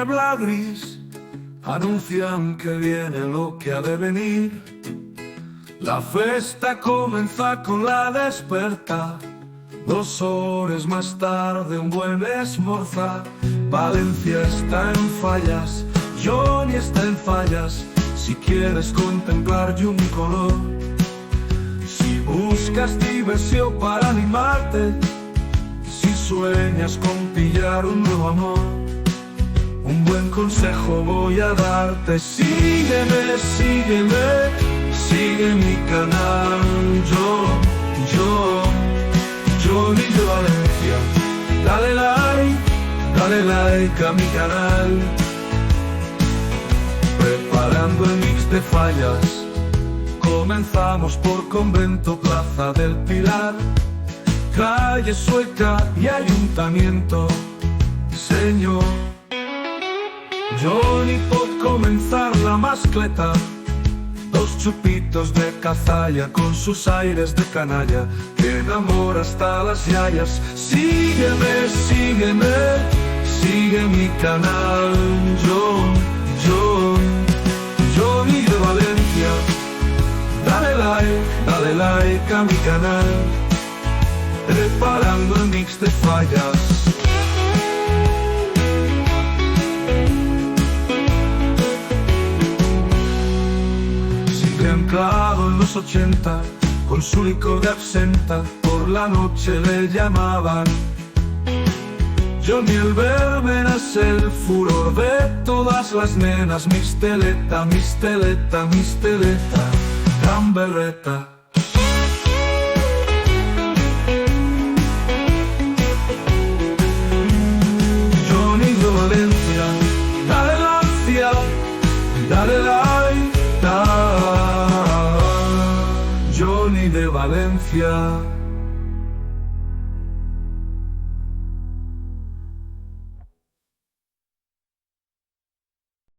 niebla gris anuncian que viene lo que ha de venir. La festa comenza con la desperta, 2 horas más tarde un buen esmorzar. Valencia está en fallas, Johnny está en fallas, si quieres contemplar un color. Si buscas diversión para animarte, si sueñas con pillar un nuevo amor, un buen consejo voy a darte. Sígueme, sígueme, sigue mi canal. Johnny de Valencia. Dale like a mi canal. Preparando el mix de fallas, comenzamos por Convento, Plaza del Pilar, Calle Sueca y Ayuntamiento. Señor Johnny, pot comenzar la mascleta, 2 chupitos de cazalla con sus aires de canalla, que enamora hasta las yayas. Sígueme, sígueme, sigue mi canal. Johnny de Valencia. Dale like a mi canal. Preparando el mix de fallas. Anclado en los 80, con su licor de absenta, por la noche le llamaban Johnny el Verbenas, el furor de todas las nenas. Misteleta, misteleta, misteleta, gran berreta. Johnny de Valencia, dale lancia, dale like. Johnny de Valencia.